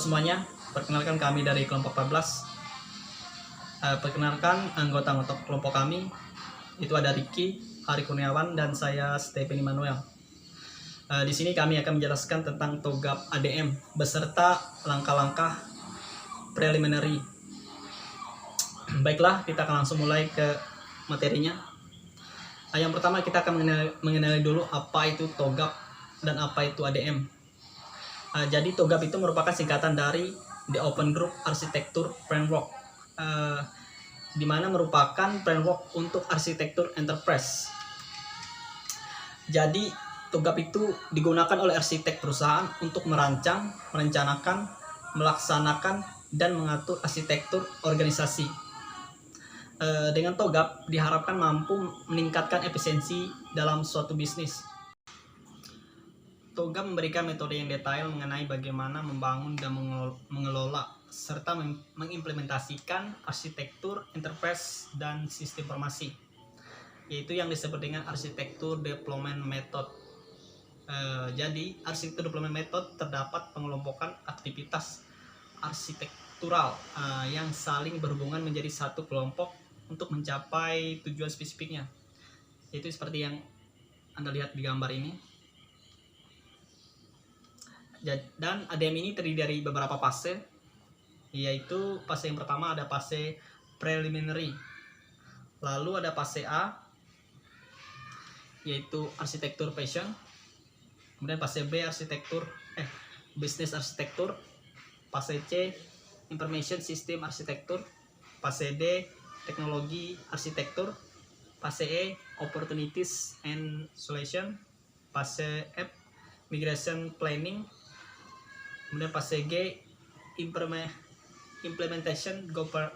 semuanya, perkenalkan kami dari kelompok 14. Perkenalkan anggota kelompok kami, itu ada Ricky, Ari Kurniawan, dan saya Stephen Immanuel. Di sini kami akan menjelaskan tentang TOGAP ADM beserta langkah-langkah preliminary. Baiklah, kita akan langsung mulai ke materinya. Yang pertama kita akan mengenali dulu apa itu TOGAP dan apa itu ADM. Jadi TOGAP itu merupakan singkatan dari The Open Group Architecture Framework, di mana merupakan framework untuk arsitektur enterprise. Jadi TOGAP itu digunakan oleh arsitek perusahaan untuk merancang, merencanakan, melaksanakan, dan mengatur arsitektur organisasi. Dengan TOGAP diharapkan mampu meningkatkan efisiensi dalam suatu bisnis. TOGAP memberikan metode yang detail mengenai bagaimana membangun dan mengelola serta mengimplementasikan arsitektur enterprise dan sistem informasi, yaitu yang disebut dengan arsitektur deployment method. Jadi arsitektur deployment method terdapat pengelompokan aktivitas arsitektural yang saling berhubungan menjadi satu kelompok untuk mencapai tujuan spesifiknya, yaitu seperti yang Anda lihat di gambar ini. Dan ADM ini terdiri dari beberapa fase, yaitu fase yang pertama ada fase preliminary, lalu ada fase A yaitu arsitektur fashion, kemudian fase B business arsitektur, fase C information system arsitektur, fase D teknologi arsitektur, fase E opportunities and solution, fase F migration planning, kemudian fase G implementation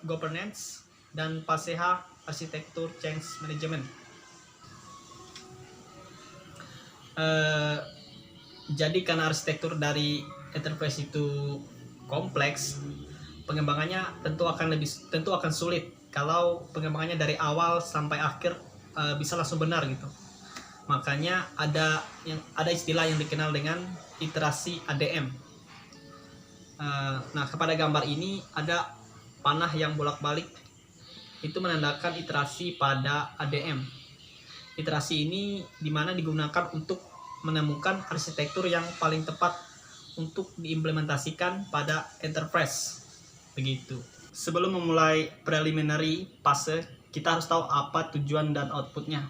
governance, dan fase H arsitektur change management. Jadi karena arsitektur dari enterprise itu kompleks, pengembangannya tentu akan sulit kalau pengembangannya dari awal sampai akhir bisa langsung benar gitu. Makanya ada istilah yang dikenal dengan iterasi ADM. Nah, kepada gambar ini ada panah yang bolak-balik, itu menandakan iterasi pada ADM. Iterasi ini dimana digunakan untuk menemukan arsitektur yang paling tepat untuk diimplementasikan pada enterprise. Begitu. Sebelum memulai preliminary fase, kita harus tahu apa tujuan dan outputnya.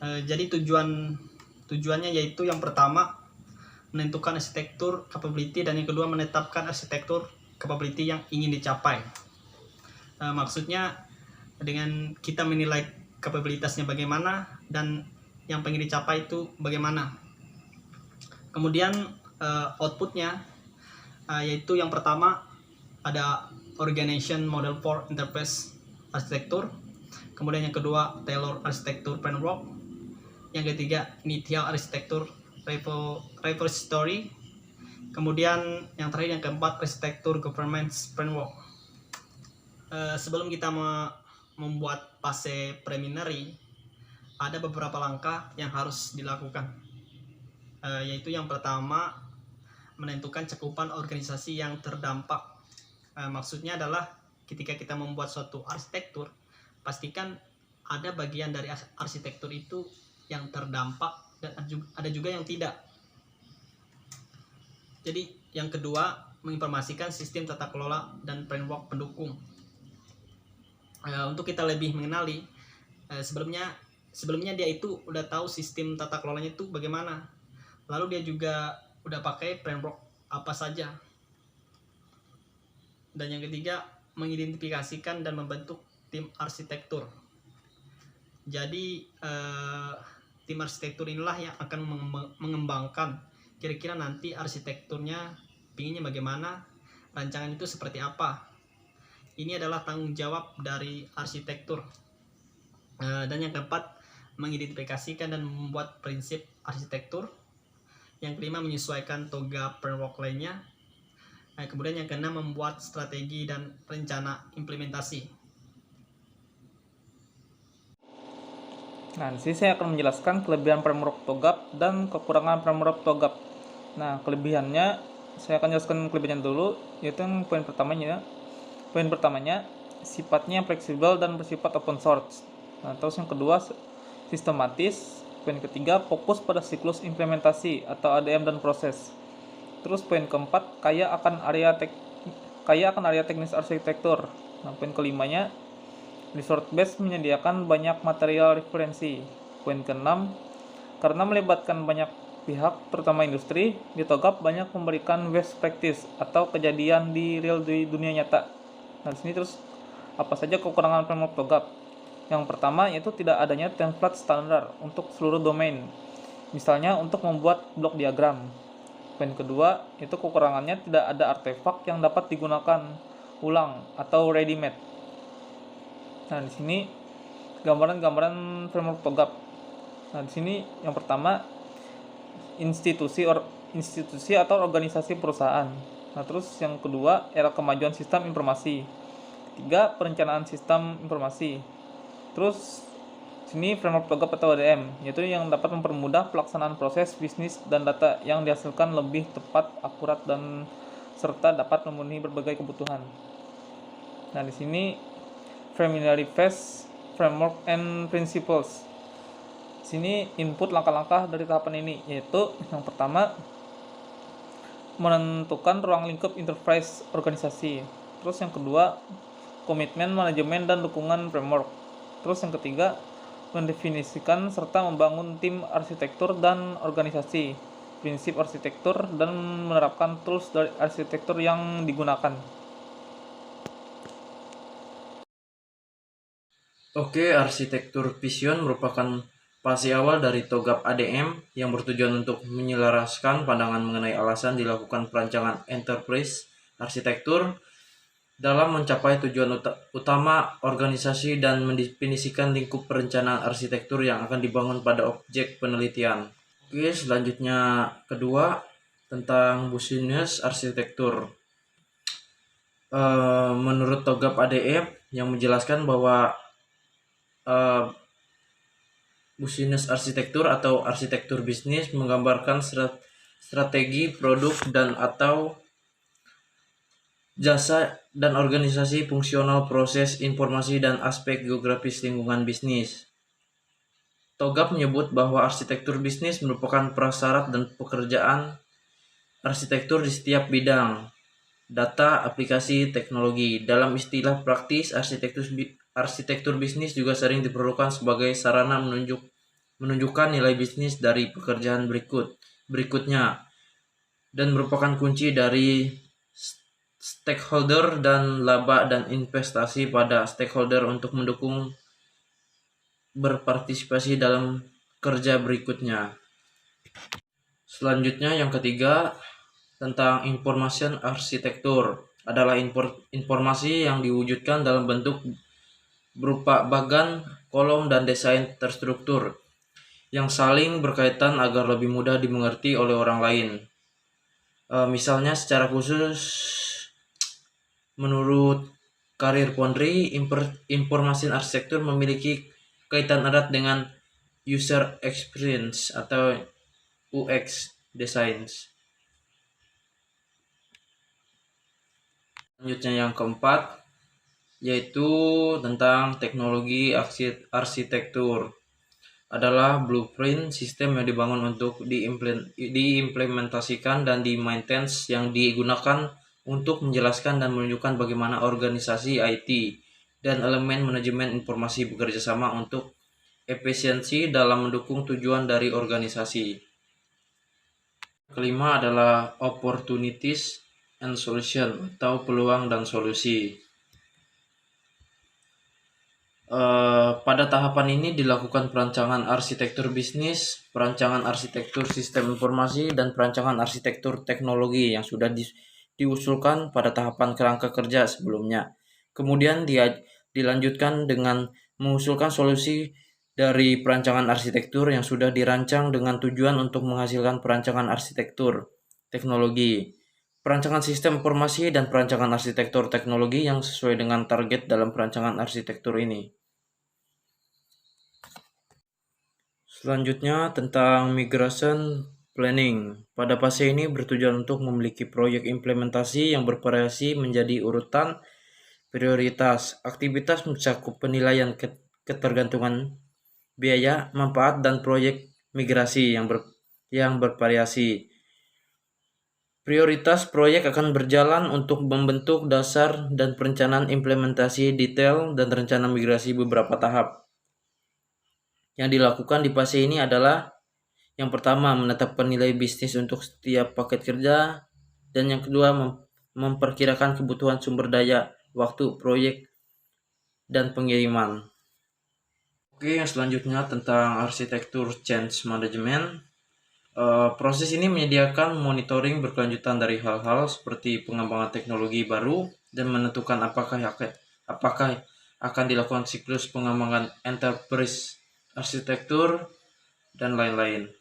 Jadi tujuannya yaitu yang pertama menentukan arsitektur capability, dan yang kedua menetapkan arsitektur capability yang ingin dicapai. Maksudnya dengan kita menilai kapabilitasnya bagaimana dan yang pengen dicapai itu bagaimana. Kemudian outputnya yaitu yang pertama ada organization model for enterprise arsitektur, kemudian yang kedua Taylor arsitektur framework, yang ketiga initial arsitektur repository, kemudian yang terakhir yang keempat arsitektur governance framework. Sebelum kita membuat fase preliminary, ada beberapa langkah yang harus dilakukan, yaitu yang pertama menentukan cakupan organisasi yang terdampak. Maksudnya adalah ketika kita membuat suatu arsitektur, pastikan ada bagian dari arsitektur itu yang terdampak dan ada juga yang tidak. Jadi yang kedua menginformasikan sistem tata kelola dan framework pendukung. Untuk kita lebih mengenali, sebelumnya dia itu udah tahu sistem tata kelolanya itu bagaimana, lalu dia juga udah pakai framework apa saja. Dan yang ketiga mengidentifikasikan dan membentuk tim arsitektur. Jadi tim arsitektur inilah yang akan mengembangkan kira-kira nanti arsitekturnya pinginnya bagaimana, rancangan itu seperti apa. Ini adalah tanggung jawab dari arsitektur. Dan yang keempat mengidentifikasikan dan membuat prinsip arsitektur. Yang kelima menyesuaikan TOGAP framework lainnya. Kemudian yang keenam membuat strategi dan rencana implementasi. Nah, di sini saya akan menjelaskan kelebihan framework TOGAP dan kekurangan framework TOGAP. Nah, kelebihannya Saya akan jelaskan kelebihannya dulu, yaitu yang poin pertamanya. Poin pertamanya, sifatnya fleksibel dan bersifat open source. Nah, terus yang kedua, sistematis. Poin ketiga, fokus pada siklus implementasi atau ADM dan proses. Terus poin keempat, kaya akan area teknis arsitektur. Nah, poin kelimanya, resource base menyediakan banyak material referensi. Poin keenam, karena melibatkan banyak pihak, terutama industri, di TOGAP banyak memberikan best practice atau kejadian di real di dunia nyata. Nah, di sini terus apa saja kekurangan framework TOGAP? Yang pertama yaitu tidak adanya template standar untuk seluruh domain. Misalnya untuk membuat blok diagram. Poin kedua, itu kekurangannya tidak ada artefak yang dapat digunakan ulang atau ready-made. Nah, di sini gambaran-gambaran framework TOGAP. Nah, di sini yang pertama institusi atau organisasi perusahaan. Nah, terus yang kedua era kemajuan sistem informasi. Tiga, perencanaan sistem informasi. Terus sini framework TOGAP atau ADM, yaitu yang dapat mempermudah pelaksanaan proses bisnis dan data yang dihasilkan lebih tepat, akurat, dan serta dapat memenuhi berbagai kebutuhan. Nah, di sini familiarity phase, framework and principles. Sini input langkah-langkah dari tahapan ini, yaitu yang pertama menentukan ruang lingkup enterprise organisasi. Terus yang kedua, komitmen manajemen dan dukungan framework. Terus yang ketiga, mendefinisikan serta membangun tim arsitektur dan organisasi, prinsip arsitektur, dan menerapkan tools dari arsitektur yang digunakan. Oke, arsitektur vision merupakan fase awal dari TOGAP ADM yang bertujuan untuk menyelaraskan pandangan mengenai alasan dilakukan perancangan enterprise arsitektur dalam mencapai tujuan utama organisasi dan mendefinisikan lingkup perencanaan arsitektur yang akan dibangun pada objek penelitian. Oke, selanjutnya kedua tentang business arsitektur. Menurut TOGAP ADM yang menjelaskan bahwa business arsitektur atau arsitektur bisnis menggambarkan strategi produk dan atau jasa dan organisasi fungsional proses informasi dan aspek geografis lingkungan bisnis. TOGAP menyebut bahwa arsitektur bisnis merupakan prasyarat dan pekerjaan arsitektur di setiap bidang data, aplikasi, teknologi. Dalam istilah praktis, arsitektur bisnis juga sering diperlukan sebagai sarana menunjukkan nilai bisnis dari pekerjaan berikutnya dan merupakan kunci dari stakeholder dan laba dan investasi pada stakeholder untuk mendukung berpartisipasi dalam kerja berikutnya. Selanjutnya yang ketiga tentang information arsitektur adalah informasi yang diwujudkan dalam bentuk berupa bagan, kolom, dan desain terstruktur yang saling berkaitan agar lebih mudah dimengerti oleh orang lain. Misalnya secara khusus, menurut Karir Pondri, informasi arsitektur memiliki kaitan erat dengan user experience atau UX designs. Selanjutnya yang keempat, yaitu tentang teknologi arsitektur adalah blueprint sistem yang dibangun untuk diimplementasikan dan di-maintenance yang digunakan untuk menjelaskan dan menunjukkan bagaimana organisasi IT dan elemen manajemen informasi bekerja sama untuk efisiensi dalam mendukung tujuan dari organisasi. Kelima adalah opportunities and solution atau peluang dan solusi. Pada tahapan ini dilakukan perancangan arsitektur bisnis, perancangan arsitektur sistem informasi, dan perancangan arsitektur teknologi yang sudah diusulkan pada tahapan kerangka kerja sebelumnya. Kemudian dilanjutkan dengan mengusulkan solusi dari perancangan arsitektur yang sudah dirancang dengan tujuan untuk menghasilkan perancangan arsitektur teknologi, perancangan sistem informasi, dan perancangan arsitektur teknologi yang sesuai dengan target dalam perancangan arsitektur ini. Selanjutnya tentang migration planning. Pada fase ini bertujuan untuk memiliki proyek implementasi yang bervariasi menjadi urutan prioritas. Aktivitas mencakup penilaian ketergantungan biaya, manfaat, dan proyek migrasi yang bervariasi. Prioritas proyek akan berjalan untuk membentuk dasar dan perencanaan implementasi detail dan rencana migrasi beberapa tahap. Yang dilakukan di fase ini adalah yang pertama, menetapkan nilai bisnis untuk setiap paket kerja, dan yang kedua, memperkirakan kebutuhan sumber daya, waktu, proyek, dan pengiriman. Oke, yang selanjutnya tentang arsitektur change management. Proses ini menyediakan monitoring berkelanjutan dari hal-hal seperti pengembangan teknologi baru dan menentukan apakah akan dilakukan siklus pengembangan enterprise arsitektur dan lain-lain.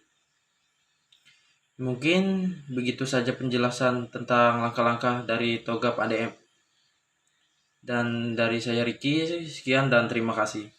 Mungkin begitu saja penjelasan tentang langkah-langkah dari TOGAP ADM. Dan dari saya Ricky, sekian dan terima kasih.